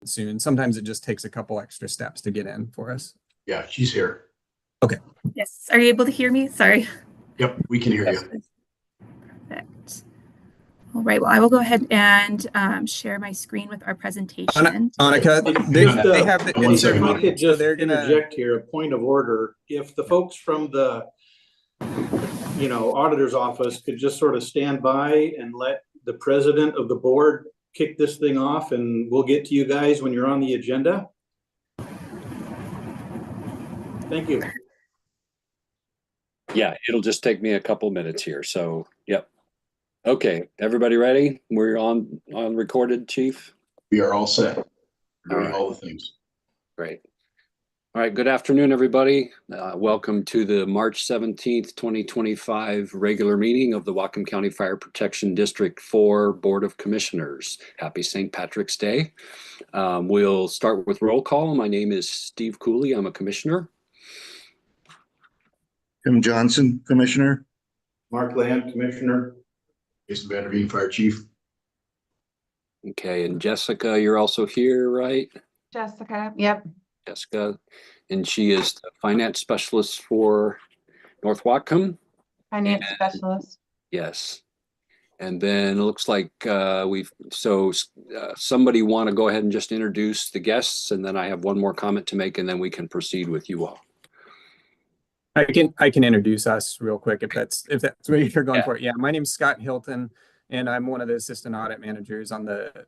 soon. Sometimes it just takes a couple extra steps to get in for us. Yeah, she's here. Okay. Yes. Are you able to hear me? Sorry. Yep, we can hear you. Perfect. All right. Well, I will go ahead and share my screen with our presentation. Annika, they have the, One second. I could just they're gonna interject here, a point of order. If the folks from the, auditor's office could just sort of stand by and let the president of the board kick this thing off, and we'll get to you guys when you're on the agenda. Thank you. Yeah, it'll just take me a couple minutes here. So, yep. Okay, everybody ready? We're on recorded, Chief? We are all set. Doing right. all the things. Great. All right, good afternoon, everybody. Welcome to the March 17th, 2025 regular meeting of the Whatcom County Fire Protection District 4 Board of Commissioners. Happy St. Patrick's Day. We'll start with roll call. My name is Steve Cooley. I'm a commissioner. Tim Johnson, Commissioner. Mark Land, Commissioner. Jason Vanderveen, Fire Chief. Okay, and Jessica, you're also here, right? Jessica, yep. Jessica, and she is the finance specialist for North Whatcom. Finance specialist. Yes. And then it looks like somebody want to go ahead and just introduce the guests, and then I have one more comment to make, and then we can proceed with you all. I can introduce us real quick if that's what you're going for. Yeah, my name's Scott Hilton, and I'm one of the assistant audit managers on the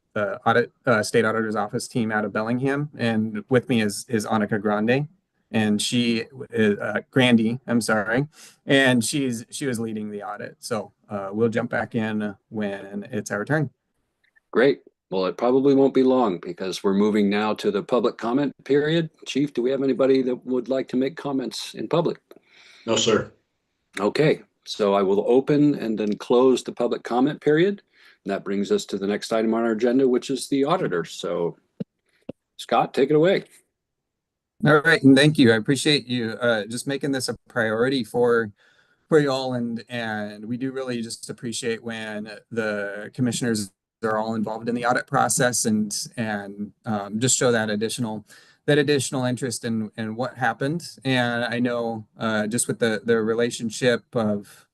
state auditor's office team out of Bellingham. And with me is Annika Grande, and she is Grandy. I'm sorry, and she was leading the audit. So we'll jump back in when it's our turn. Great. Well, it probably won't be long because we're moving now to the public comment period. Chief, do we have anybody that would like to make comments in public? No, sir. Okay, so I will open and then close the public comment period. And that brings us to the next item on our agenda, which is the auditor. So Scott, take it away. All right, and thank you. I appreciate you just making this a priority for y'all, and we do really just appreciate when the commissioners are all involved in the audit process and just show that additional interest in what happened. And I know just with the relationship of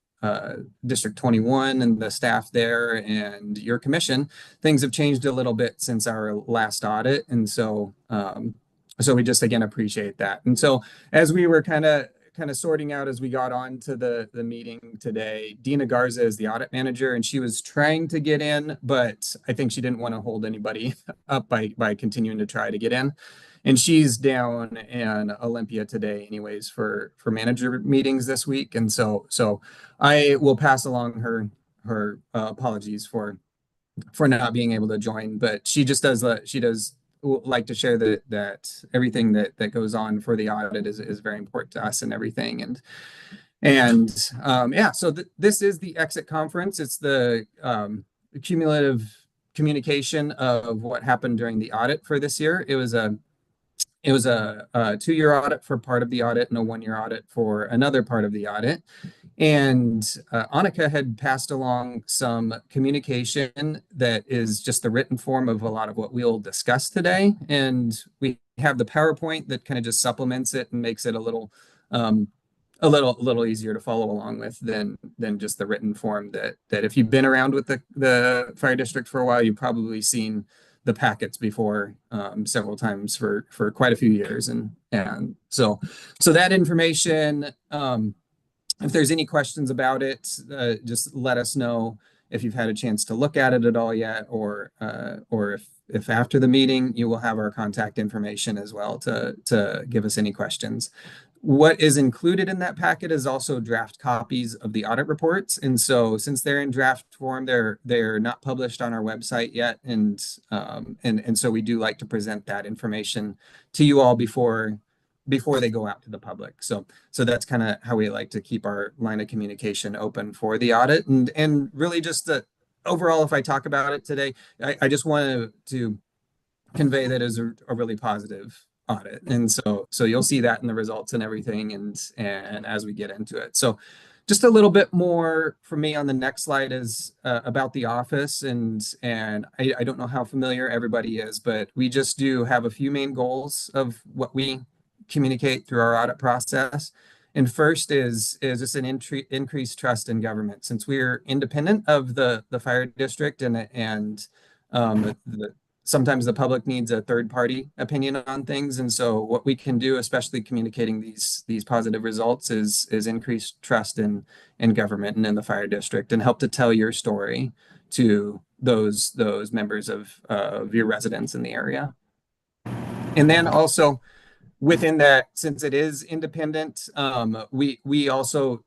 District 21 and the staff there and your commission, things have changed a little bit since our last audit. And so we just again appreciate that. And so as we were kind of sorting out as we got on to the meeting today, Dina Garza is the audit manager, and she was trying to get in, but I think she didn't want to hold anybody up by continuing to try to get in. And she's down in Olympia today anyways for manager meetings this week. And so I will pass along her apologies for not being able to join, but she just does like to share that everything that goes on for the audit is very important to us and everything. So this is the exit conference. It's the cumulative communication of what happened during the audit for this year. It was a 2-year audit for part of the audit and a 1-year audit for another part of the audit. And Annika had passed along some communication that is just the written form of a lot of what we'll discuss today. And we have the PowerPoint that kind of just supplements it and makes it a little easier to follow along with than just the written form that if you've been around with the fire district for a while, you've probably seen the packets before several times for quite a few years. And so that information, if there's any questions about it, just let us know if you've had a chance to look at it at all yet, or if after the meeting, you will have our contact information as well to give us any questions. What is included in that packet is also draft copies of the audit reports. And so since they're in draft form, they're not published on our website yet. And so we do like to present that information to you all before they go out to the public. So that's kind of how we like to keep our line of communication open for the audit. And really just overall, if I talk about it today, I just wanted to convey that as a really positive audit. And so you'll see that in the results and everything and as we get into it. So just a little bit more for me on the next slide is about the office, and I don't know how familiar everybody is, but we just do have a few main goals of what we communicate through our audit process. And first is just an increased trust in government, since we're independent of the fire district, and sometimes the public needs a third party opinion on things. And so what we can do, especially communicating these positive results, is increase trust in government and in the fire district, and help to tell your story to those members of your residents in the area. And then also within that, since it is independent, we also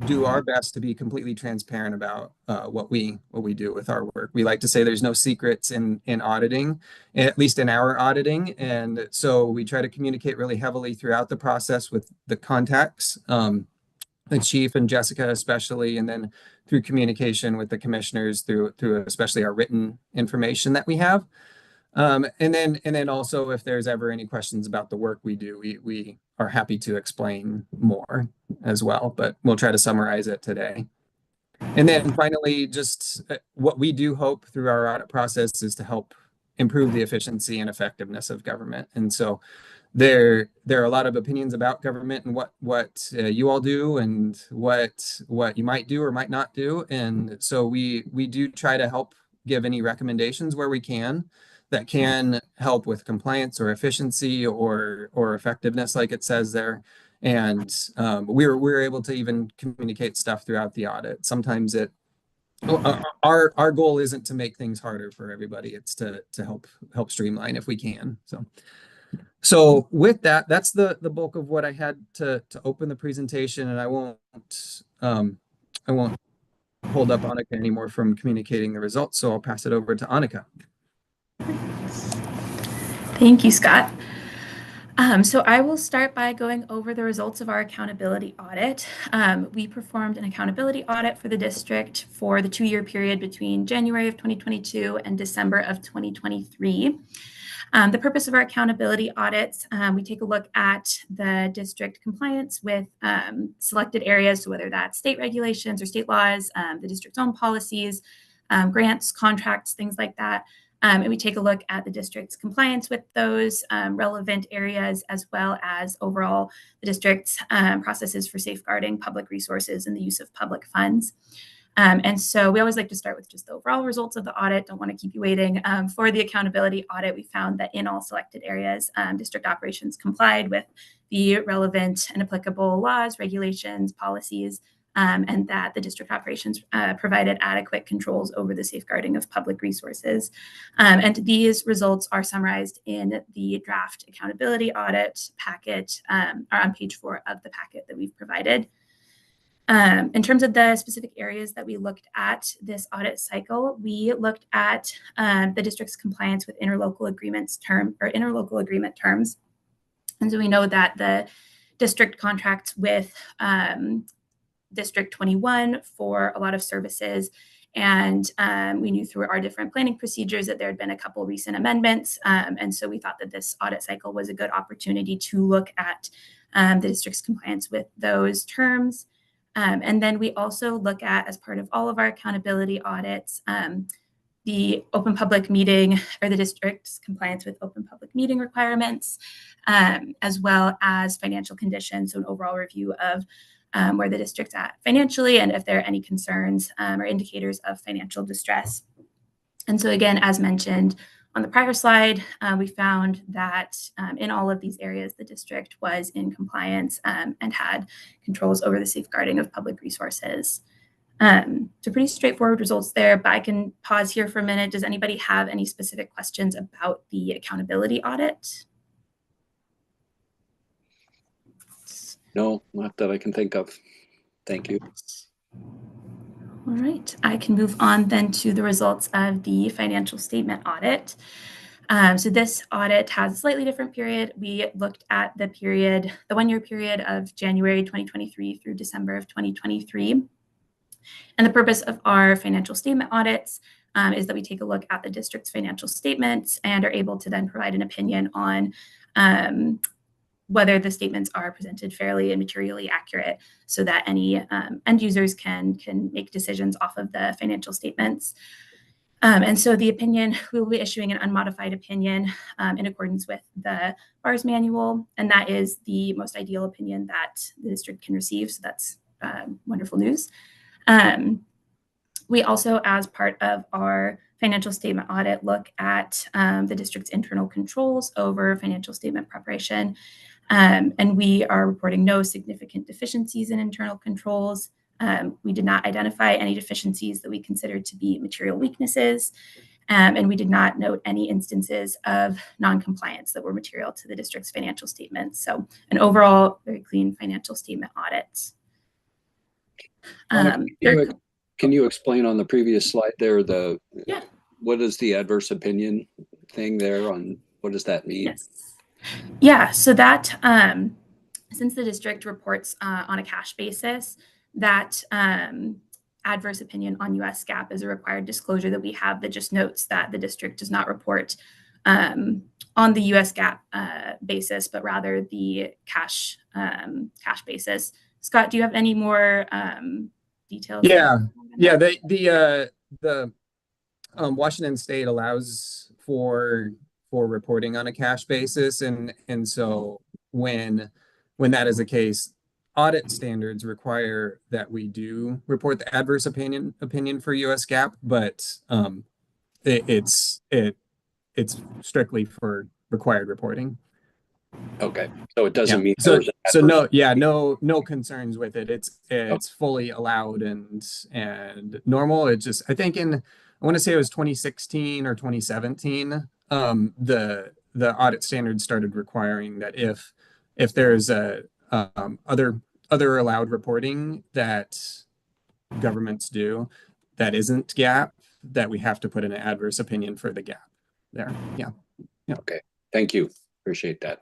do our best to be completely transparent about what we do with our work. We like to say there's no secrets in auditing, at least in our auditing. And so we try to communicate really heavily throughout the process with the contacts, the chief and Jessica especially, and then through communication with the commissioners through especially our written information that we have. And then also, if there's ever any questions about the work we do, we are happy to explain more as well, but we'll try to summarize it today. And then finally, just what we do hope through our audit process is to help improve the efficiency and effectiveness of government. And so there are a lot of opinions about government and what you all do and what you might do or might not do. And so we do try to help give any recommendations where we can that can help with compliance or efficiency or effectiveness, like it says there. And we're able to even communicate stuff throughout the audit. Sometimes our goal isn't to make things harder for everybody. It's to help streamline if we can. So with that, that's the bulk of what I had to open the presentation, and I won't hold up Annika anymore from communicating the results. So I'll pass it over to Annika. Thank you, Scott. So I will start by going over the results of our accountability audit. We performed an accountability audit for the district for the 2-year period between January of 2022 and December of 2023. The purpose of our accountability audits, we take a look at the district compliance with selected areas, so whether that's state regulations or state laws, the district's own policies, grants, contracts, things like that. And we take a look at the district's compliance with those relevant areas, as well as overall the district's processes for safeguarding public resources and the use of public funds. And so we always like to start with just the overall results of the audit. Don't want to keep you waiting. For the accountability audit, we found that in all selected areas, district operations complied with the relevant and applicable laws, regulations, policies, and that the district operations provided adequate controls over the safeguarding of public resources. And these results are summarized in the draft accountability audit packet, are on page 4 of the packet that we've provided. In terms of the specific areas that we looked at this audit cycle, we looked at the district's compliance with interlocal agreement terms. And so we know that the district contracts with District 21 for a lot of services. And we knew through our different planning procedures that there had been a couple recent amendments. And so we thought that this audit cycle was a good opportunity to look at the district's compliance with those terms. And then we also look at, as part of all of our accountability audits, the open public meeting, or the district's compliance with open public meeting requirements, as well as financial conditions, so an overall review of where the district's at financially, and if there are any concerns or indicators of financial distress. And so again, as mentioned on the prior slide, we found that in all of these areas, the district was in compliance and had controls over the safeguarding of public resources. So pretty straightforward results there, but I can pause here for a minute. Does anybody have any specific questions about the accountability audit? No, not that I can think of. Thank you. All right, I can move on then to the results of the financial statement audit. So this audit has a slightly different period. We looked at the 1-year period of January 2023 through December of 2023. And the purpose of our financial statement audits is that we take a look at the district's financial statements and are able to then provide an opinion on whether the statements are presented fairly and materially accurate so that any end users can make decisions off of the financial statements. And so the opinion, we will be issuing an unmodified opinion in accordance with the BAR's manual, and that is the most ideal opinion that the district can receive. So that's wonderful news. We also, as part of our financial statement audit, look at the district's internal controls over financial statement preparation. And we are reporting no significant deficiencies in internal controls. We did not identify any deficiencies that we considered to be material weaknesses. And we did not note any instances of non-compliance that were material to the district's financial statements. So an overall very clean financial statement audit. Can you explain on the previous slide there, Yeah. what is the adverse opinion thing there on, what does that mean? Yes. Yeah, so that since the district reports on a cash basis, that adverse opinion on US GAAP is a required disclosure that we have that just notes that the district does not report on the US GAAP basis, but rather the cash basis. Scott, do you have any more details? Yeah. The Washington State allows for reporting on a cash basis, and so when that is the case, audit standards require that we do report the adverse opinion for US GAAP, but it's strictly for required reporting. Okay, so it doesn't mean so no concerns with it. It's fully allowed and normal. It just, I think I want to say it was 2016 or 2017, the audit standards started requiring that if there's other allowed reporting that governments do that isn't GAAP, that we have to put an adverse opinion for the GAAP there. Yeah. Okay, thank you. Appreciate that.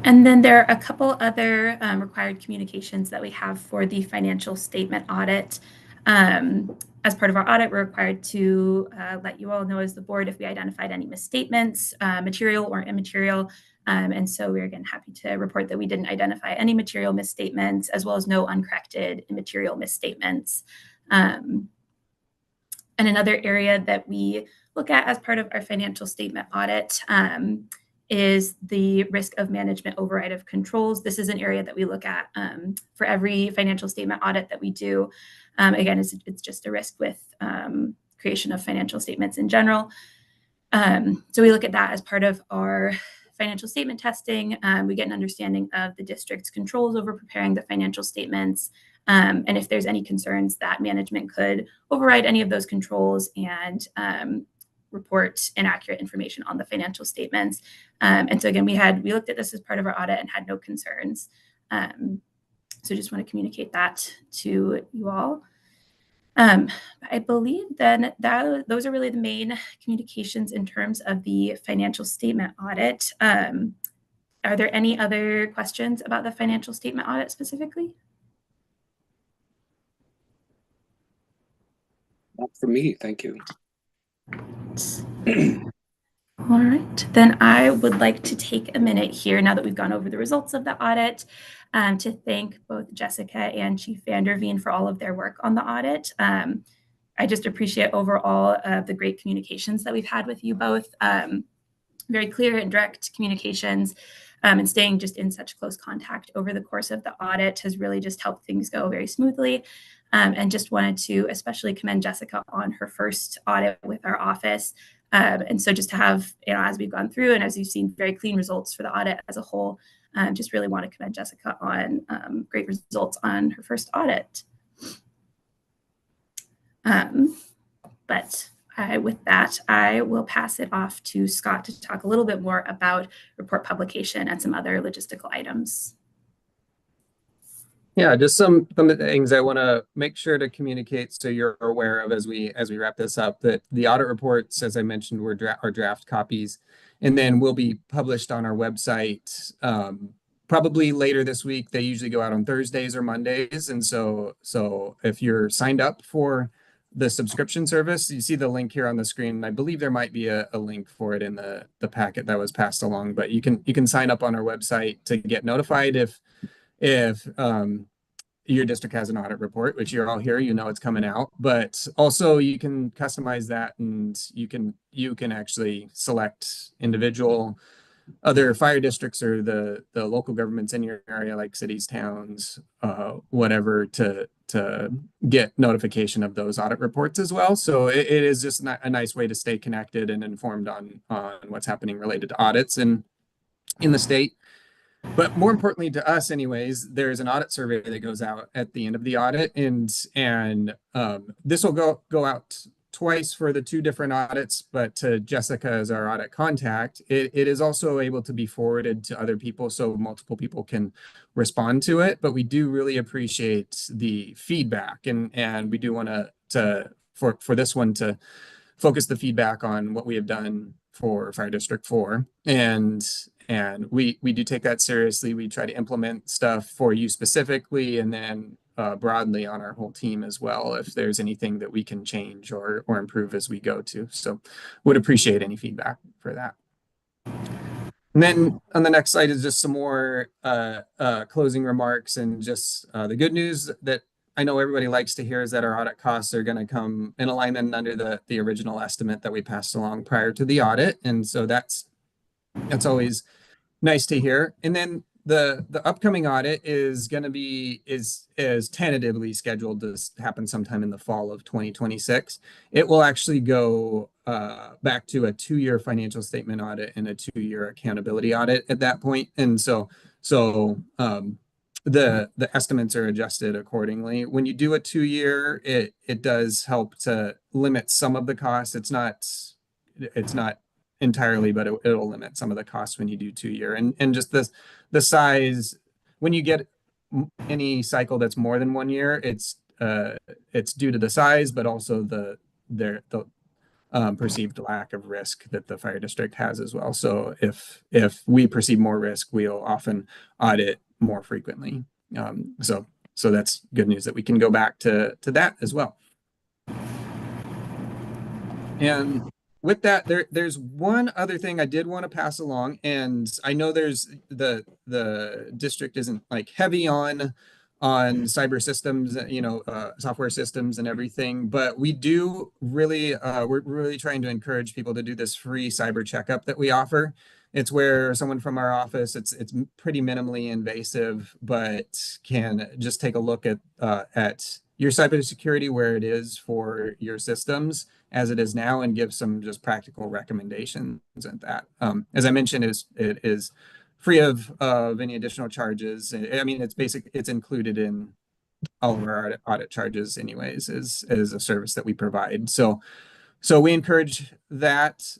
And then there are a couple other required communications that we have for the financial statement audit. As part of our audit, we're required to let you all know as the board if we identified any misstatements, material or immaterial. And so we're again happy to report that we didn't identify any material misstatements, as well as no uncorrected immaterial misstatements. And another area that we look at as part of our financial statement audit is the risk of management override of controls. This is an area that we look at for every financial statement audit that we do. Again, it's just a risk with creation of financial statements in general. So we look at that as part of our financial statement testing. We get an understanding of the district's controls over preparing the financial statements. And if there's any concerns that management could override any of those controls and report inaccurate information on the financial statements. And so again, we looked at this as part of our audit and had no concerns. So just want to communicate that to you all. I believe then that those are really the main communications in terms of the financial statement audit. Are there any other questions about the financial statement audit specifically? Not for me, thank you. All right, then I would like to take a minute here now that we've gone over the results of the audit to thank both Jessica and Chief Vanderveen for all of their work on the audit. I just appreciate overall the great communications that we've had with you both. Very clear and direct communications and staying just in such close contact over the course of the audit has really just helped things go very smoothly. And just wanted to especially commend Jessica on her first audit with our office. And so just to have, as we've gone through and as you've seen very clean results for the audit as a whole, just really want to commend Jessica on great results on her first audit. But with that, I will pass it off to Scott to talk a little bit more about report publication and some other logistical items. Yeah, just some things I want to make sure to communicate so you're aware of as we wrap this up, that the audit reports, as I mentioned, are draft copies, and then will be published on our website probably later this week. They usually go out on Thursdays or Mondays, and so if you're signed up for the subscription service. You see the link here on the screen. I believe there might be a link for it in the packet that was passed along, but you can sign up on our website to get notified if your district has an audit report, which you're all here, you know it's coming out. But also you can customize that, and you can actually select individual other fire districts or the local governments in your area, like cities, towns, whatever, to get notification of those audit reports as well. So it is just a nice way to stay connected and informed on what's happening related to audits in the state. But more importantly to us, anyways, there's an audit survey that goes out at the end of the audit, and this will go out twice for the 2 different audits. But to Jessica as our audit contact, it is also able to be forwarded to other people, so multiple people can respond to it. But we do really appreciate the feedback, and we do want to for this one to focus the feedback on what we have done for Fire District 4, and we do take that seriously. We try to implement stuff for you specifically, and then broadly on our whole team as well, if there's anything that we can change or improve as we go to. So would appreciate any feedback for that. And then on the next slide is just some more closing remarks, and just the good news that I know everybody likes to hear is that our audit costs are going to come in alignment under the original estimate that we passed along prior to the audit. And so that's always nice to hear. And then the upcoming audit is going to be is tentatively scheduled to happen sometime in the fall of 2026. It will actually go back to a 2-year financial statement audit and a 2-year accountability audit at that point. And so the estimates are adjusted accordingly. When you do a 2-year, it does help to limit some of the costs. It's not entirely, but it'll limit some of the costs when you do 2-year. And just the size, when you get any cycle that's more than 1 year, it's due to the size, but also the perceived lack of risk that the fire district has as well. So if we perceive more risk, we'll often audit more frequently. So that's good news that we can go back to that as well. And with that, there's one other thing I did want to pass along, and I know there's the district isn't like heavy on cyber systems, software systems and everything, but we do really we're really trying to encourage people to do this free cyber checkup that we offer. It's where someone from our office, it's pretty minimally invasive, but can just take a look at your cybersecurity, where it is for your systems as it is now, and give some just practical recommendations at that. As I mentioned, it is free of any additional charges. I mean, it's included in all of our audit charges anyways, as a service that we provide. So we encourage that.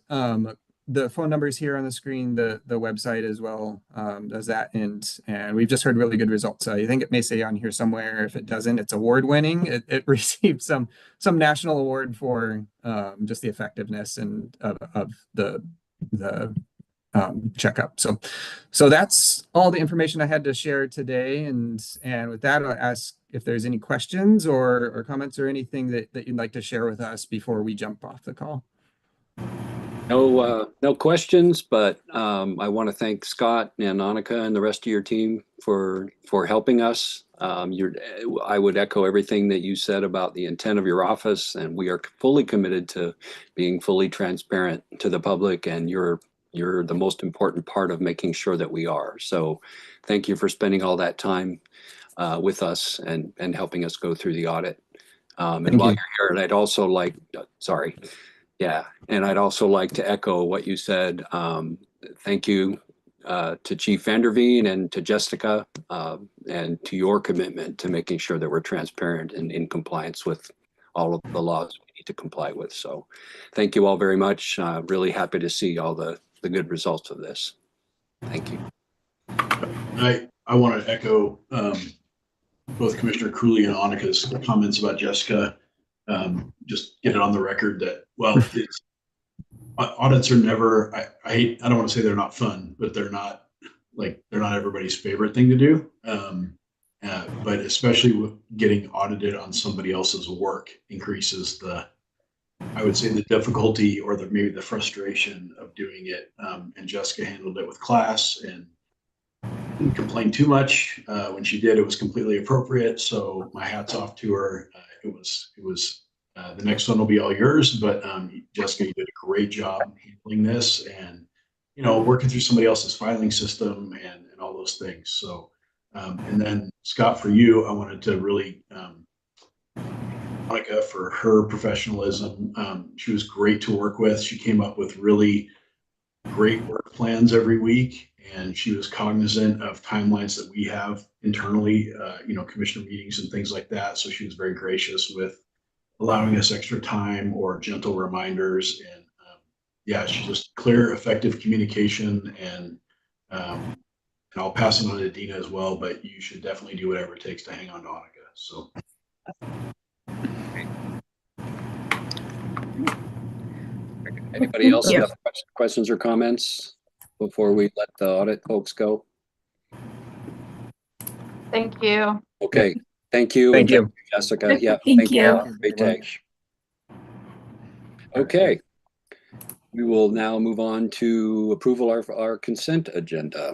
The phone number is here on the screen. The website as well does that, and we've just heard really good results. So I think it may say on here somewhere. If it doesn't, it's award winning. It received some national award for just the effectiveness and of the checkup. So that's all the information I had to share today. And with that, I'll ask if there's any questions or comments or anything that you'd like to share with us before we jump off the call. No questions, but I want to thank Scott and Annika and the rest of your team for helping us. I would echo everything that you said about the intent of your office, and we are fully committed to being fully transparent to the public, and you're the most important part of making sure that we are. So thank you for spending all that time with us and helping us go through the audit. And while you're here, and I'd also like, and I'd also like to echo what you said. Thank you to Chief Vanderveen and to Jessica, and to your commitment to making sure that we're transparent and in compliance with all of the laws we need to comply with. So thank you all very much. Really happy to see all the good results of this. Thank you. I want to echo both Commissioner Cooley and Annika's comments about Jessica. Just get it on the record that, well, audits are never, I don't want to say they're not fun, but they're not everybody's favorite thing to do. but especially with getting audited on somebody else's work increases I would say the difficulty or maybe the frustration of doing it. And Jessica handled it with class and didn't complain too much. When she did, it was completely appropriate. So my hat's off to her. It was the next one will be all yours, but Jessica, you did a great job handling this and, working through somebody else's filing system and all those things. So, and then Scott, for you, I wanted to really, Monica, for her professionalism. She was great to work with. She came up with really great work plans every week, and she was cognizant of timelines that we have internally, commissioner meetings and things like that. So she was very gracious with allowing us extra time or gentle reminders. And yeah, she's just clear, effective communication. And I'll pass it on to Dina as well, but you should definitely do whatever it takes to hang on to Monica. So. Anybody else have questions or comments before we let the audit folks go? Thank you. Okay, thank you. Thank you. Jessica. Yeah, Thank you. Great day. Okay. We will now move on to approval of our consent agenda.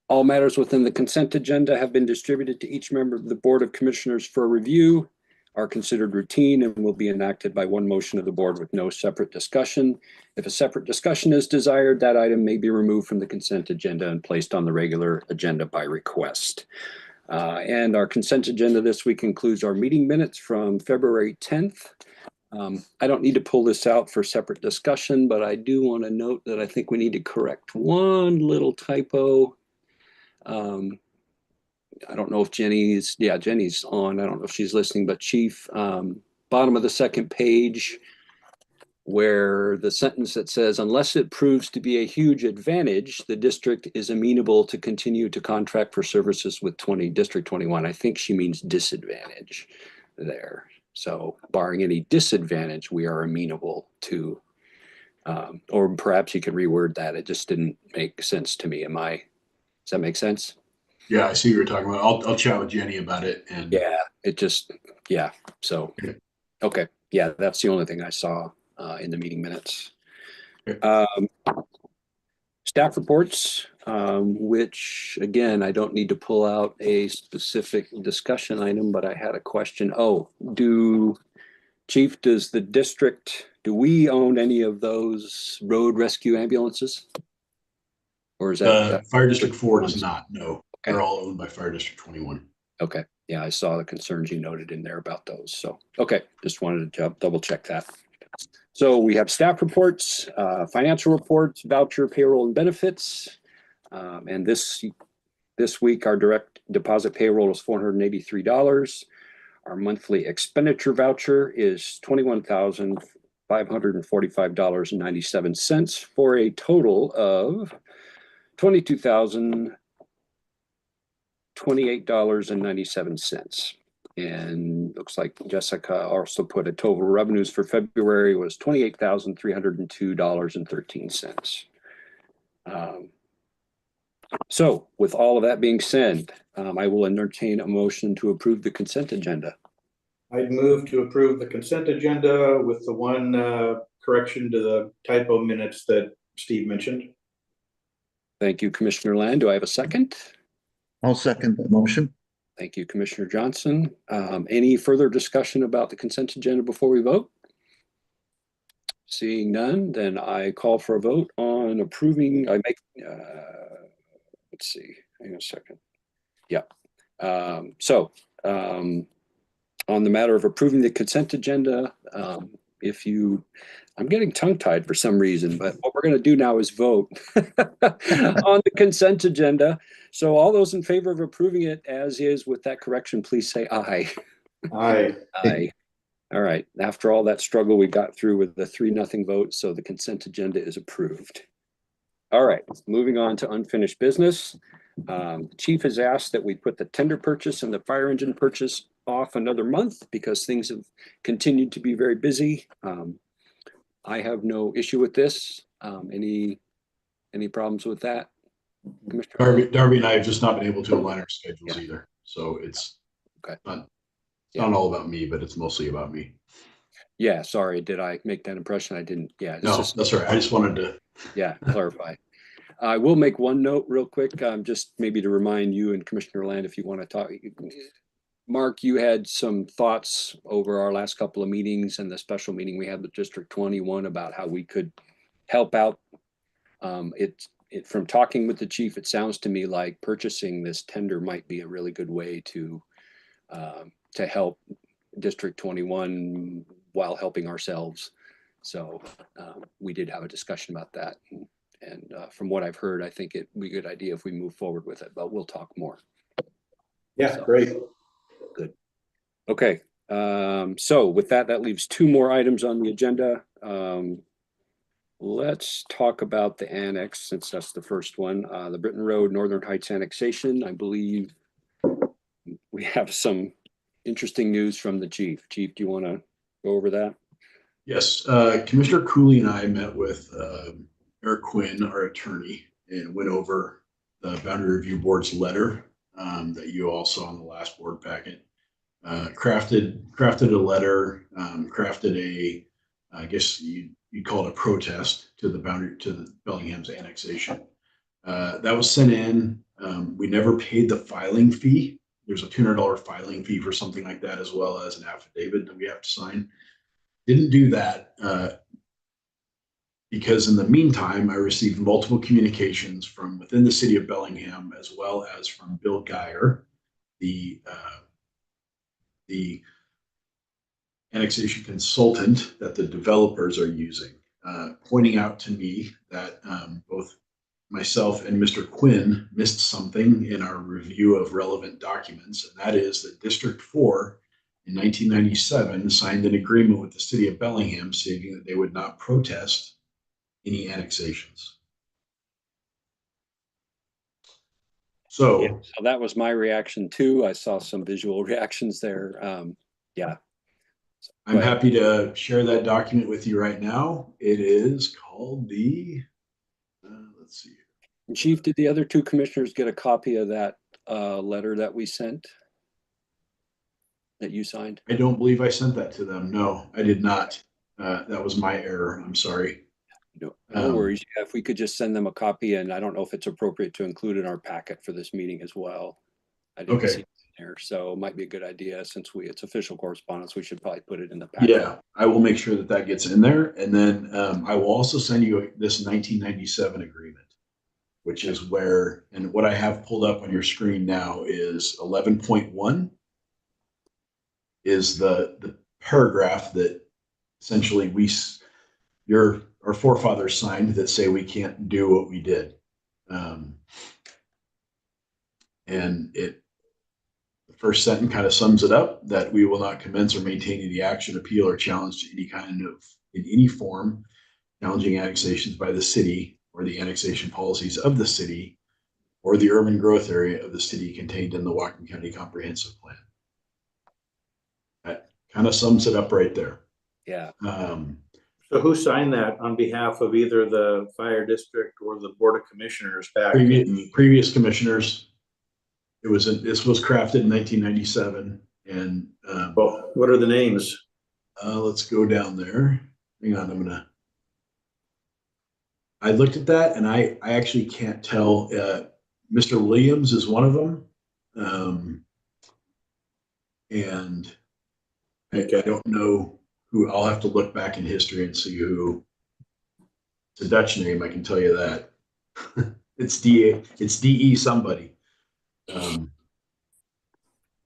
All matters within the consent agenda have been distributed to each member of the Board of Commissioners for review, are considered routine, and will be enacted by one motion of the board with no separate discussion. If a separate discussion is desired, that item may be removed from the consent agenda and placed on the regular agenda by request. And our consent agenda this week includes our meeting minutes from February 10th. I don't need to pull this out for separate discussion, but I do want to note that I think we need to correct one little typo. I don't know if Jenny's on. I don't know if she's listening, but Chief, bottom of the second page, where the sentence that says, unless it proves to be a huge advantage, the district is amenable to continue to contract for services with District 21. I think she means disadvantage there. So barring any disadvantage, we are amenable to, or perhaps you could reword that. It just didn't make sense to me. Does that make sense? Yeah, I see what you're talking about. I'll chat with Jenny about it. And so, okay. Yeah, that's the only thing I saw in the meeting minutes. Staff reports, which again, I don't need to pull out a specific discussion item, but I had a question. Chief, do we own any of those road rescue ambulances? Or is that Fire District 4 does not? No. Okay. They're all owned by Fire District 21. Okay. Yeah, I saw the concerns you noted in there about those. So, okay, just wanted to double check that. So we have staff reports, financial reports, voucher, payroll, and benefits. And this week, our direct deposit payroll is $483. Our monthly expenditure voucher is $21,545.97 for a total of $22,028.97. And looks like Jessica also put a total revenues for February was $28,302.13. So with all of that being said, I will entertain a motion to approve the consent agenda. I'd move to approve the consent agenda with the one correction to the typo minutes that Steve mentioned. Thank you, Commissioner Land. Do I have a second? I'll second the motion. Thank you, Commissioner Johnson. Any further discussion about the consent agenda before we vote? Seeing none, then I call for a vote on approving. Let's see, hang on a second. Yeah. On the matter of approving the consent agenda, I'm getting tongue-tied for some reason, but what we're going to do now is vote on the consent agenda. So all those in favor of approving it as is with that correction, please say aye. Aye. Aye. All right. After all that struggle, we got through with the 3-0 vote, so the consent agenda is approved. All right. Moving on to unfinished business. Chief has asked that we put the tender purchase and the fire engine purchase off another month because things have continued to be very busy. I have no issue with this. Any problems with that? Commissioner? Darby and I have just not been able to align our schedules Yeah. either. So it's Okay. not, Yeah. not all about me, but it's mostly about me. Yeah, sorry, did I make that impression? I didn't. Yeah, it's No, just, that's all right. I just wanted to. yeah, clarify. I will make one note real quick, just maybe to remind you and Commissioner Land, if you want to talk. Mark, you had some thoughts over our last couple of meetings and the special meeting we had with District 21 about how we could help out. From talking with the chief, it sounds to me like purchasing this tender might be a really good way to help District 21 while helping ourselves. So we did have a discussion about that. And from what I've heard, I think it'd be a good idea if we move forward with it, but we'll talk more. Yeah, So, great. good. Okay. So with that, that leaves two more items on the agenda. Let's talk about the annex, since that's the first one. The Britton Road Northern Heights annexation. I believe we have some interesting news from the chief. Chief, do you want to go over that? Yes, Commissioner Cooley and I met with Eric Quinn, our attorney, and went over the Boundary Review Board's letter that you all saw in the last board packet. Crafted a letter, crafted a, I guess you'd call it a protest to the Bellingham's annexation. That was sent in. We never paid the filing fee. There's a $200 filing fee for something like that, as well as an affidavit that we have to sign. Didn't do that because in the meantime, I received multiple communications from within the city of Bellingham, as well as from Bill Geyer, the annexation consultant that the developers are using, pointing out to me that both myself and Mr. Quinn missed something in our review of relevant documents, and that is that District 4 in 1997 signed an agreement with the city of Bellingham stating that they would not protest any annexations. So, Yeah, so that was my reaction too. I saw some visual reactions there. Yeah. I'm happy to share that document with you right now. It is called the, let's see. Chief, did the other two commissioners get a copy of that letter that we sent? That you signed? I don't believe I sent that to them. No, I did not. That was my error. I'm sorry. No worries. Yeah, if we could just send them a copy, and I don't know if it's appropriate to include in our packet for this meeting as well. I didn't see it there, so it might be a good idea since it's official correspondence. We should probably put it in the packet. Yeah, I will make sure that that gets in there, and then I will also send you this 1997 agreement, which is where, and what I have pulled up on your screen now is 11.1 is the paragraph that essentially our forefathers signed that say we can't do what we did. And the first sentence kind of sums it up, that we will not commence or maintain any action, appeal, or challenge to any kind of, in any form, challenging annexations by the city or the annexation policies of the city or the urban growth area of the city contained in the Whatcom County Comprehensive Plan. That kind of sums it up right there. Yeah. So who signed that on behalf of either the fire district or the board of commissioners back? Previous commissioners. This was crafted in 1997, and well, what are the names? Let's go down there. Hang on, I looked at that, and I actually can't tell. Mr. Williams is one of them, and I don't know who. I'll have to look back in history and see who. It's a Dutch name, I can tell you that. It's DE somebody.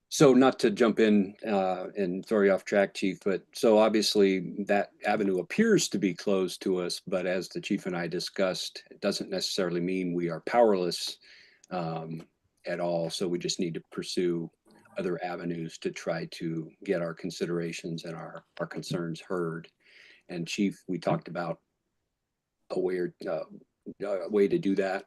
So not to jump in and throw you off track, Chief, but so obviously that avenue appears to be closed to us, but as the chief and I discussed, it doesn't necessarily mean we are powerless at all. So we just need to pursue other avenues to try to get our considerations and our concerns heard. And Chief, we talked about a way to do that.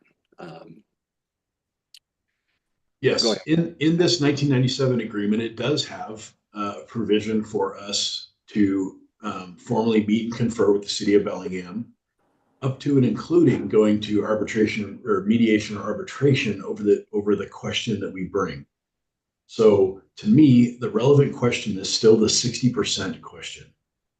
Yes, in this 1997 agreement, it does have a provision for us to formally meet and confer with the city of Bellingham up to and including going to arbitration or mediation or arbitration over the question that we bring. So to me, the relevant question is still the 60% question.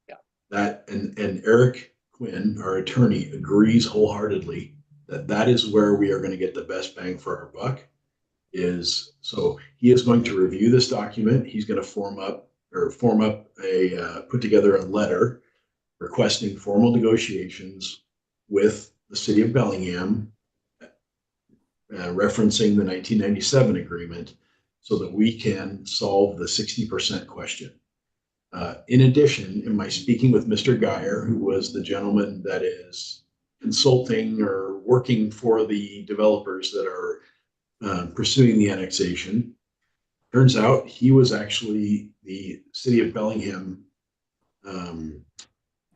Yeah. That and Eric Quinn, our attorney, agrees wholeheartedly that that is where we are going to get the best bang for our buck. So he is going to review this document. He's going to put together a letter requesting formal negotiations with the city of Bellingham, referencing the 1997 agreement, so that we can solve the 60% question. In addition, in my speaking with Mr. Geyer, who was the gentleman that is consulting or working for the developers that are pursuing the annexation, turns out he was actually the city of Bellingham.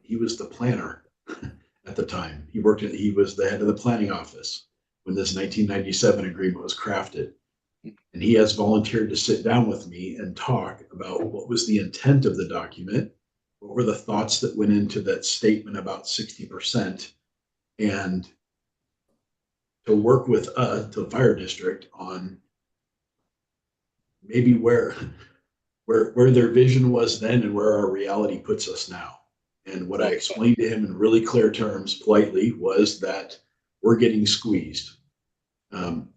He was the planner at the time. He was the head of the planning office when this 1997 agreement was crafted. And he has volunteered to sit down with me and talk about what was the intent of the document, what were the thoughts that went into that statement about 60%, and to work with the fire district on maybe where their vision was then and where our reality puts us now. And what I explained to him in really clear terms, politely, was that we're getting squeezed.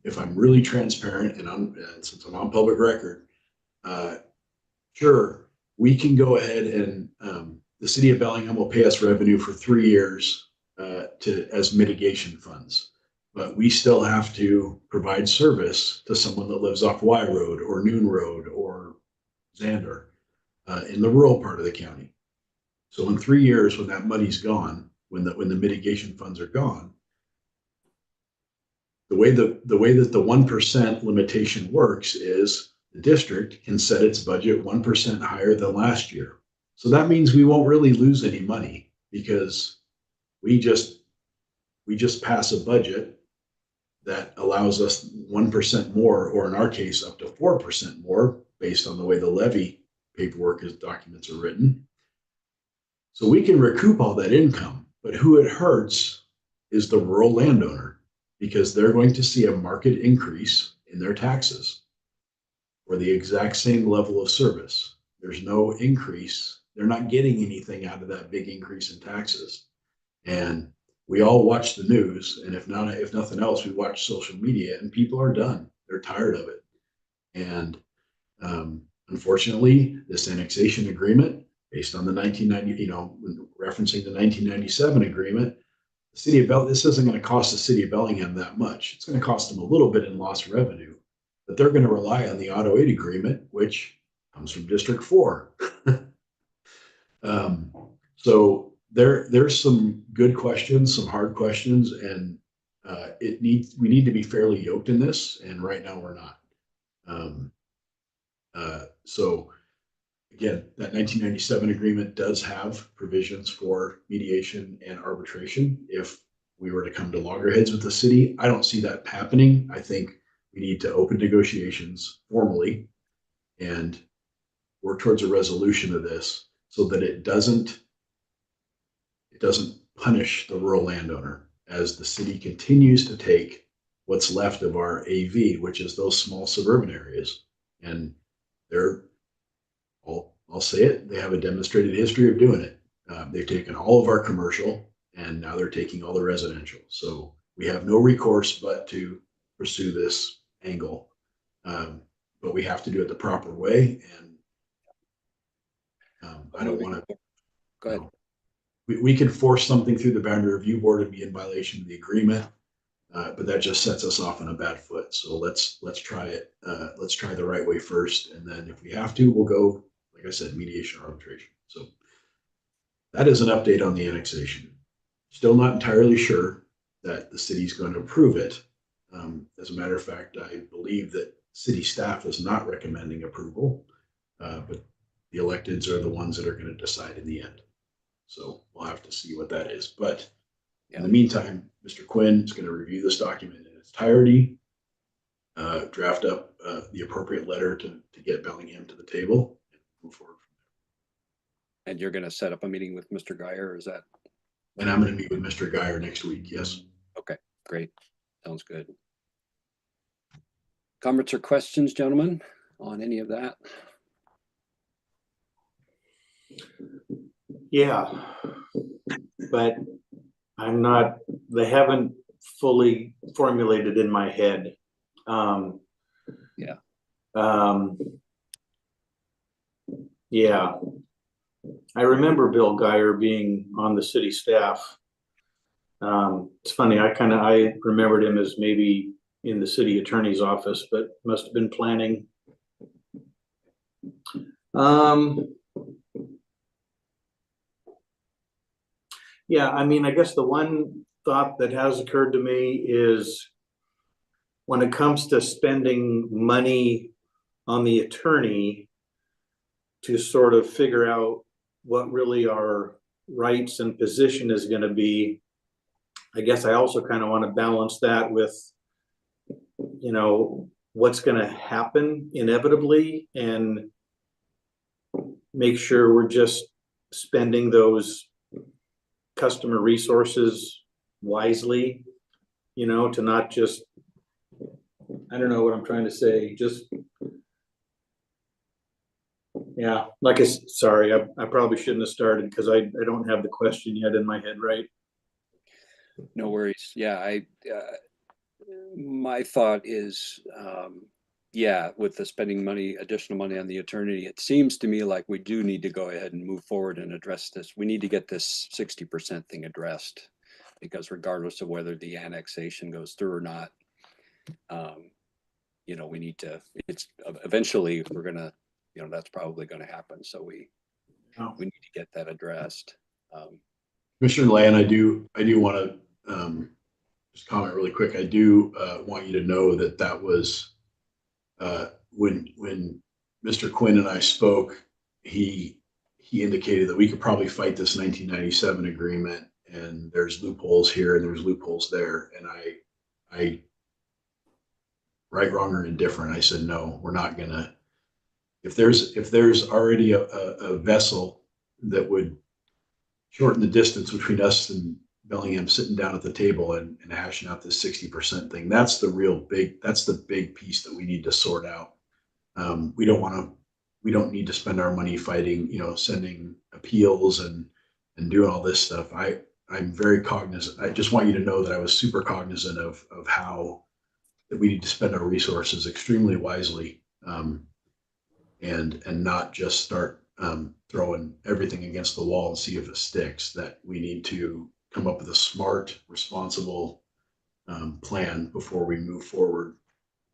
If I'm really transparent, and since I'm on public record, sure, we can go ahead and the city of Bellingham will pay us revenue for 3 years as mitigation funds, but we still have to provide service to someone that lives off Y Road or Noon Road or Xander in the rural part of the county. So in 3 years, when that money's gone, when the mitigation funds are gone, the way that the 1% limitation works is the district can set its budget 1% higher than last year. So that means we won't really lose any money because we just pass a budget that allows us 1% more, or in our case, up to 4% more based on the way the levy paperwork documents are written. So we can recoup all that income, but who it hurts is the rural landowner, because they're going to see a market increase in their taxes for the exact same level of service. There's no increase. They're not getting anything out of that big increase in taxes. And we all watch the news, and if nothing else, we watch social media, and people are done. They're tired of it. And unfortunately, this annexation agreement, based on the 1990, referencing the 1997 agreement, the city of this isn't going to cost the city of Bellingham that much. It's going to cost them a little bit in lost revenue, but they're going to rely on the auto aid agreement, which comes from District 4. So there's some good questions, some hard questions, and we need to be fairly yoked in this, and right now we're not. So again, that 1997 agreement does have provisions for mediation and arbitration if we were to come to loggerheads with the city. I don't see that happening. I think we need to open negotiations formally and work towards a resolution of this so that it doesn't punish the rural landowner as the city continues to take what's left of our AV, which is those small suburban areas. And I'll say it, they have a demonstrated history of doing it. They've taken all of our commercial, and now they're taking all the residential. So we have no recourse but to pursue this angle. But we have to do it the proper way. And I don't want to. Go ahead. We can force something through the boundary review board and be in violation of the agreement, but that just sets us off on a bad foot. So let's try it. Let's try the right way first, and then if we have to, we'll go, like I said, mediation or arbitration. So that is an update on the annexation. Still not entirely sure that the city's going to approve it. As a matter of fact, I believe that city staff is not recommending approval, but the electeds are the ones that are going to decide in the end. So we'll have to see what that is. But in the meantime, Mr. Quinn is going to review this document in its entirety, draft up the appropriate letter to get Bellingham to the table, and move forward from there. And you're going to set up a meeting with Mr. Geyer, or is that? And I'm going to meet with Mr. Geyer next week. Yes. Okay, great. Sounds good. Comments or questions, gentlemen, on any of that? Yeah, but they haven't fully formulated in my head. Yeah. Yeah. I remember Bill Geyer being on the city staff. It's funny, I remembered him as maybe in the city attorney's office, but must have been planning. Yeah, I mean, I guess the one thought that has occurred to me is when it comes to spending money on the attorney to sort of figure out what really our rights and position is going to be, I guess I also kind of want to balance that with, you know, what's going to happen inevitably and make sure we're just spending those customer resources wisely, you know, to not just, I don't know what I'm trying to say, just, yeah, sorry, I probably shouldn't have started because I don't have the question yet in my head, right? No worries. Yeah, my thought is, yeah, with the spending money, additional money on the attorney, it seems to me like we do need to go ahead and move forward and address this. We need to get this 60% thing addressed, because regardless of whether the annexation goes through or not, you know, we need to, it's eventually we're gonna, you know, that's probably gonna happen. So we need to get that addressed. Commissioner Land, I do want to just comment really quick. I do want you to know that was when Mr. Quinn and I spoke, he indicated that we could probably fight this 1997 agreement, and there's loopholes here and there's loopholes there. And I right, wrong, or indifferent, I said, no, we're not gonna. If there's already a vessel that would shorten the distance between us and Bellingham sitting down at the table and hashing out this 60% thing, that's the big piece that we need to sort out. We don't need to spend our money fighting, you know, sending appeals and doing all this stuff. I'm very cognizant. I just want you to know that I was super cognizant of how that we need to spend our resources extremely wisely, and not just start throwing everything against the wall and see if it sticks. That we need to come up with a smart, responsible plan before we move forward.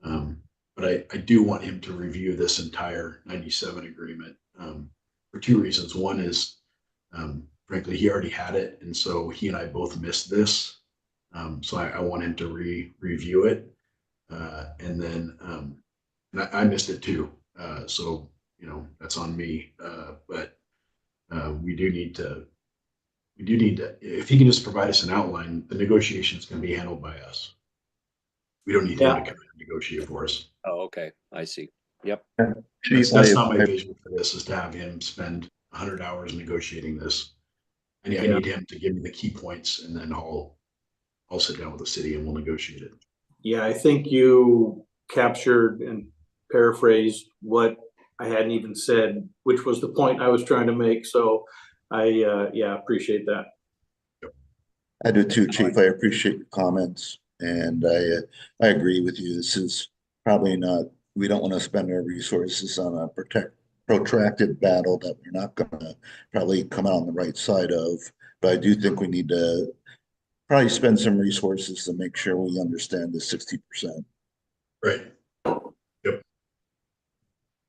But I do want him to review this entire 97 agreement for two reasons. One is, frankly, he already had it, and so he and I both missed this. So I want him to review it. And then and I missed it too. So, you know, that's on me. But we do need to, if he can just provide us an outline, the negotiations can be handled by us. We don't need him to come in and negotiate for us. Oh, okay. I see. Yep. Chief, That's not my vision for this, is to have him spend 100 hours negotiating this. I need him to give me the key points, and then I'll sit down with the city and we'll negotiate it. Yeah, I think you captured and paraphrased what I hadn't even said, which was the point I was trying to make. So I appreciate that. I do too, Chief. I appreciate your comments, and I agree with you. This is probably not, we don't want to spend our resources on a protracted battle that we're not going to probably come out on the right side of. But I do think we need to probably spend some resources to make sure we understand the 60%. Right. Yep.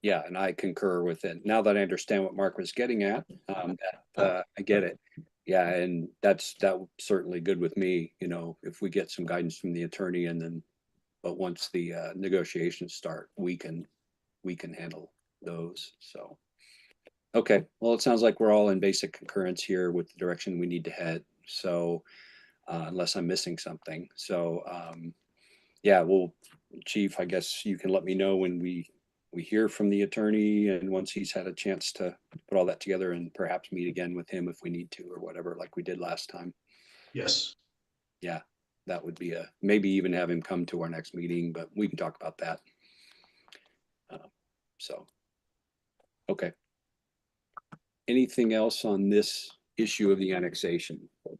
Yeah, and I concur with it. Now that I understand what Mark was getting at, I get it. Yeah, and that's certainly good with me. You know, if we get some guidance from the attorney, and then, but once the negotiations start, we can handle those. So, okay. Well, it sounds like we're all in basic concurrence here with the direction we need to head. So, unless I'm missing something. So, yeah, well, Chief, I guess you can let me know when we we hear from the attorney, and once he's had a chance to put all that together, and perhaps meet again with him if we need to or whatever, like we did last time. Yes. Yeah, that would be maybe even have him come to our next meeting, but we can talk about that. So, okay. Anything else on this issue of the annexation at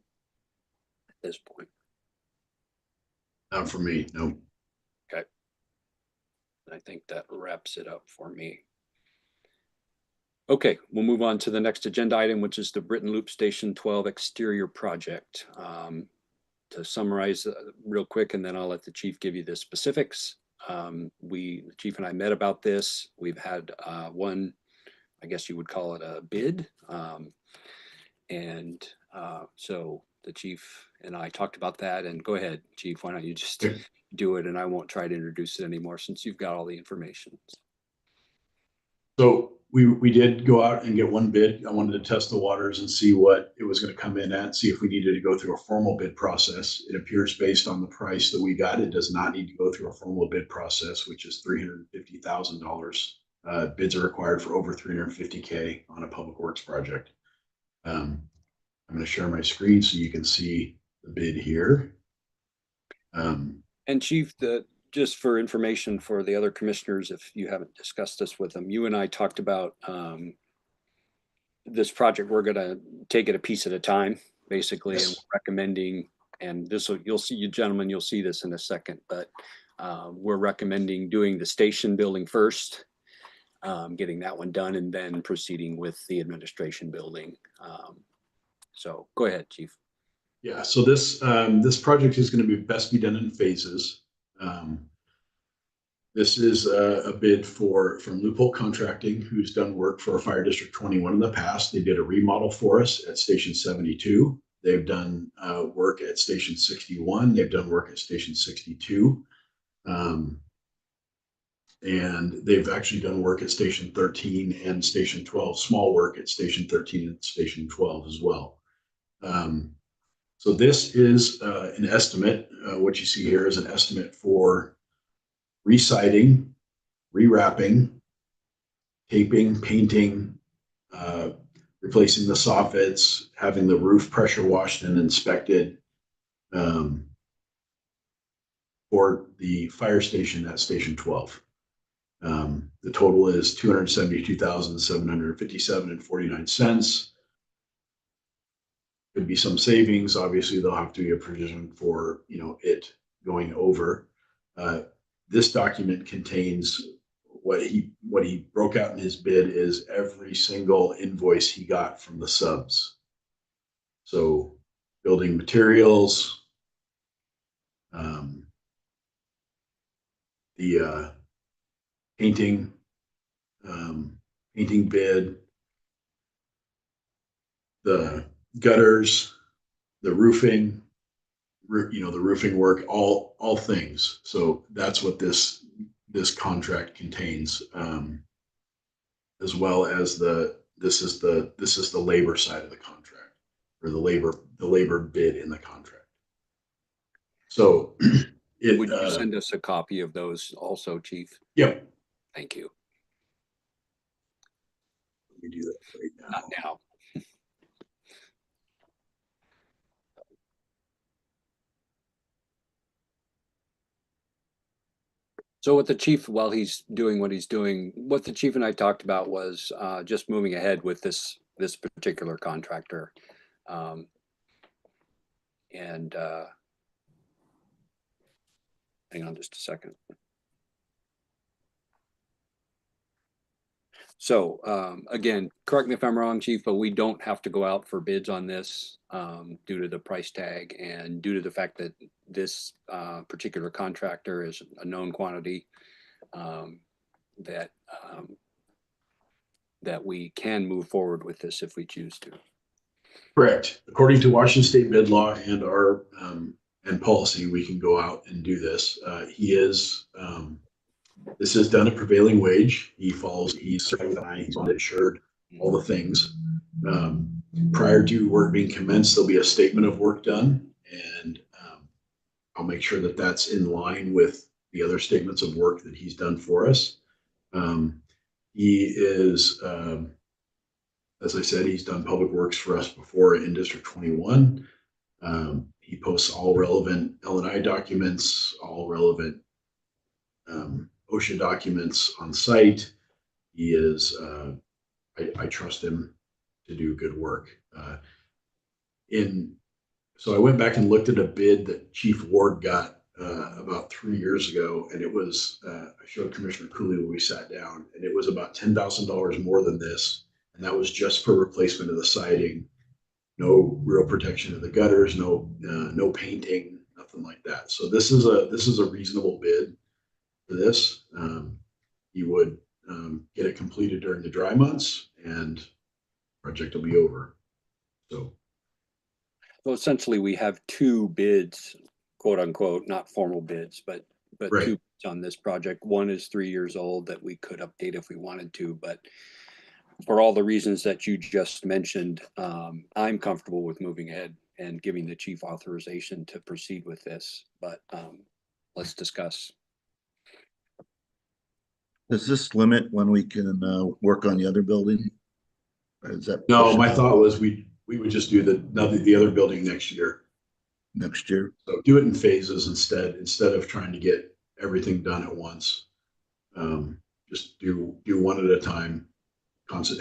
this point? Not for me, no. Okay. I think that wraps it up for me. Okay, we'll move on to the next agenda item, which is the Britton Loop Station 12 exterior project. To summarize real quick, and then I'll let the chief give you the specifics. The chief and I met about this. We've had one, I guess you would call it a bid. So the chief and I talked about that, and go ahead, chief, why don't you just do it, and I won't try to introduce it anymore since you've got all the information. So we did go out and get one bid. I wanted to test the waters and see what it was going to come in at, see if we needed to go through a formal bid process. It appears based on the price that we got, it does not need to go through a formal bid process, which is $350,000. Bids are required for over $350K on a public works project. I'm going to share my screen so you can see the bid here. And chief, just for information for the other commissioners, if you haven't discussed this with them, you and I talked about this project. We're going to take it a piece at a time, basically, yes. And we're recommending, and this will, you'll see, you gentlemen, you'll see this in a second, but we're recommending doing the station building first, getting that one done, and then proceeding with the administration building. So go ahead, chief. Yeah, so this project is going to be best be done in phases. This is a bid from Loophole Contracting, who's done work for Fire District 21 in the past. They did a remodel for us at Station 72. They've done work at Station 61. They've done work at Station 62. And they've actually done work at Station 13 and Station 12, small work at Station 13 and Station 12 as well. So this is an estimate. What you see here is an estimate for re-siding, rewrapping, taping, painting, replacing the soffits, having the roof pressure washed and inspected for the fire station at Station 12. The total is $272,757.49. Could be some savings. Obviously, there'll have to be a provision for it going over. This document contains what he broke out in his bid is every single invoice he got from the subs. So building materials, the painting bid, the gutters, the roofing, the roofing work, all things. So that's what this contract contains, as well as this is the labor side of the contract, or the labor bid in the contract. So would you send us a copy of those also, chief? Yep. Thank you. Let me do that right now. Not now. So what the chief, while he's doing what he's doing, what the chief and I talked about was just moving ahead with this particular contractor. Hang on just a second. So again, correct me if I'm wrong, chief, but we don't have to go out for bids on this due to the price tag and due to the fact that this particular contractor is a known quantity, that we can move forward with this if we choose to. Correct. According to Washington State bid law and our and policy, we can go out and do this. This is done at prevailing wage. He's insured, all the things. Prior to work being commenced, there'll be a statement of work done, and I'll make sure that that's in line with the other statements of work that he's done for us. He is, as I said, he's done public works for us before in District 21. He posts all relevant L&I documents, all relevant OSHA documents on site. He is, I trust him to do good work. So I went back and looked at a bid that Chief Ward got about 3 years ago, and it was, I showed Commissioner Cooley when we sat down, and it was about $10,000 more than this. And that was just for replacement of the siding. No real protection of the gutters, no painting, nothing like that. So this is a reasonable bid for this. You would get it completed during the dry months, and project will be over. So essentially, we have two bids, quote unquote, not formal bids, but right. two bids on this project. One is 3 years old that we could update if we wanted to, but for all the reasons that you just mentioned, I'm comfortable with moving ahead and giving the chief authorization to proceed with this. But let's discuss. Does this limit when we can work on the other building? Or is that No, pushing my out thought was we would just do the other building next year. next year? So do it in phases instead of trying to get everything done at once. Just do one at a time.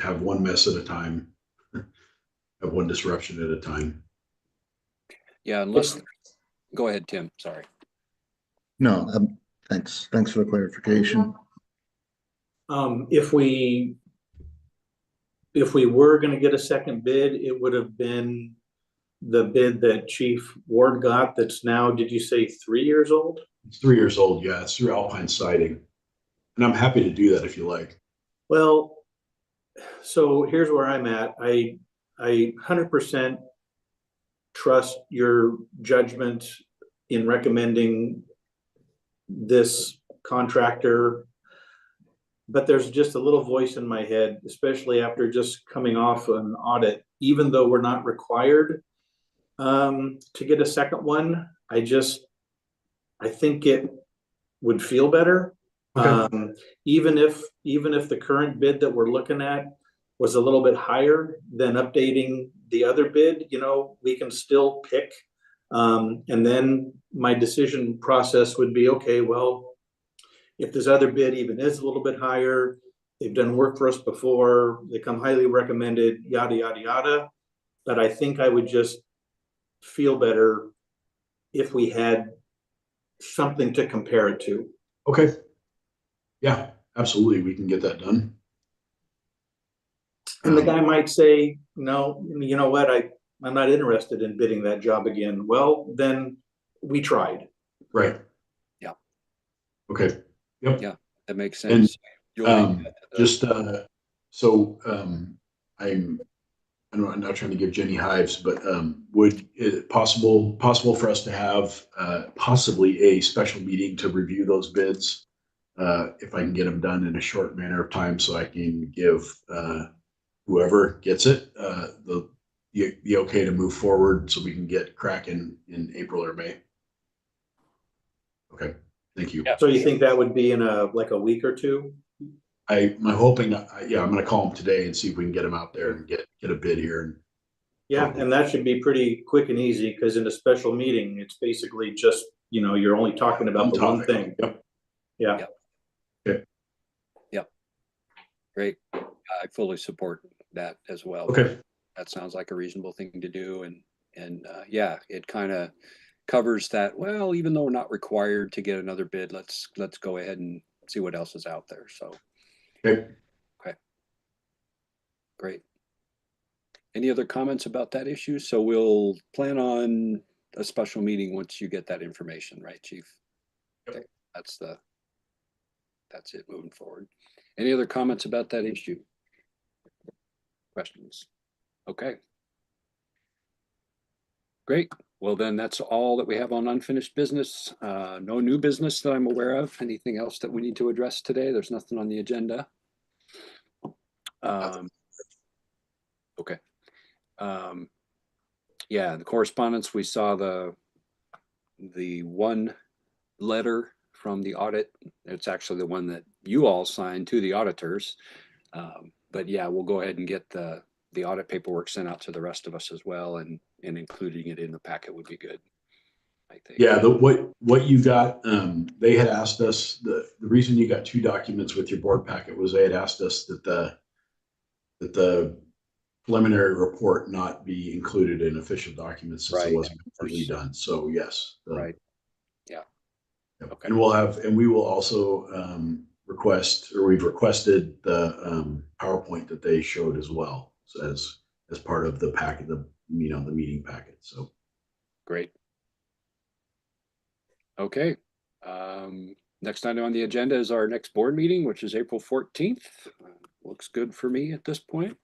Have one mess at a time. Have one disruption at a time. Yeah, unless, go ahead, Tim, sorry. No, thanks. Thanks for the clarification. If we were going to get a second bid, it would have been the bid that Chief Ward got that's now, did you say 3 years old? It's 3 years old. Yeah, it's through Alpine Siding. And I'm happy to do that if you like. Well, so here's where I'm at. I 100% trust your judgment in recommending this contractor, but there's just a little voice in my head, especially after just coming off an audit, even though we're not required to get a second one. I think it would feel better. Okay. Even if the current bid that we're looking at was a little bit higher than updating the other bid, we can still pick. And then my decision process would be, okay, well, if this other bid even is a little bit higher, they've done work for us before, they come highly recommended, yada, yada, yada. But I think I would just feel better if we had something to compare it to. Okay. Yeah, absolutely. We can get that done. And the guy might say, no, you know what, I'm not interested in bidding that job again. Well, then we tried. Right. Yeah. Okay. Yep. Yeah, that makes sense. Just so I'm not trying to give Jenny hives, but would it possible for us to have possibly a special meeting to review those bids if I can get them done in a short manner of time, so I can give whoever gets it the okay to move forward, so we can get cracking in April or May. Okay, thank you. Yeah. So you think that would be in a week or two? I'm hoping. Yeah, I'm going to call them today and see if we can get them out there and get a bid here. And yeah, and that should be pretty quick and easy, because in a special meeting, it's basically just, you're only talking about the one thing. Yep. Yeah. Yep. Okay. Yep. Great. I fully support that as well. Okay. That sounds like a reasonable thing to do. And yeah, it kind of covers that. Well, even though we're not required to get another bid, let's go ahead and see what else is out there. So. Okay. Okay. Great. Any other comments about that issue? So we'll plan on a special meeting once you get that information, right, Chief? Yep. Okay. That's it moving forward. Any other comments about that issue? Questions? Okay. Great. Well, then that's all that we have on unfinished business. No new business that I'm aware of. Anything else that we need to address today? There's nothing on the agenda. Okay. Yeah, the correspondence, we saw the one letter from the audit. It's actually the one that you all sign to the auditors. But yeah, we'll go ahead and get the audit paperwork sent out to the rest of us as well, and including it in the packet would be good, I think. Yeah, what you got, they had asked us, the reason you got 2 documents with your board packet was they had asked us that the preliminary report not be included in official documents since Right. it wasn't completely done. So yes. Right. Yeah. Yep. Okay. And we will also request, or we've requested the PowerPoint that they showed as well, so as part of the packet, the meeting packet. So Great. Okay. Next item on the agenda is our next board meeting, which is April 14th. Looks good for me at this point.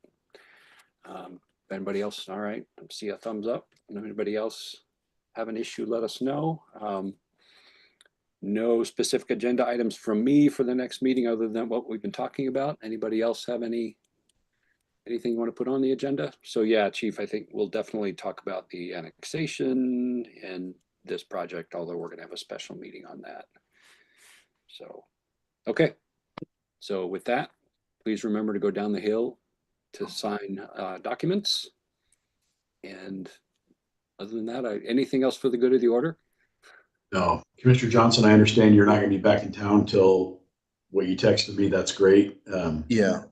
Anybody else? All right. I see a thumbs up. Anybody else have an issue? Let us know. No specific agenda items from me for the next meeting other than what we've been talking about. Anybody else have anything you want to put on the agenda? So yeah, Chief, I think we'll definitely talk about the annexation and this project, although we're going to have a special meeting on that. So, okay. So with that, please remember to go down the hill to sign documents. And other than that, anything else for the good of the order? no, Commissioner Johnson, I understand you're not going to be back in town till what you texted me. That's great. Yeah,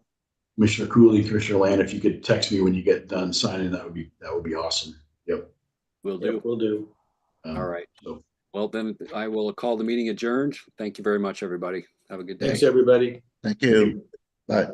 Commissioner Cooley, Commissioner Land, if you could text me when you get done signing, that would be awesome. Yep. Will do. Yep, will do. All right. So Well, then I will call the meeting adjourned. Thank you very much, everybody. Have a good day. Thanks, everybody. thank you. Bye.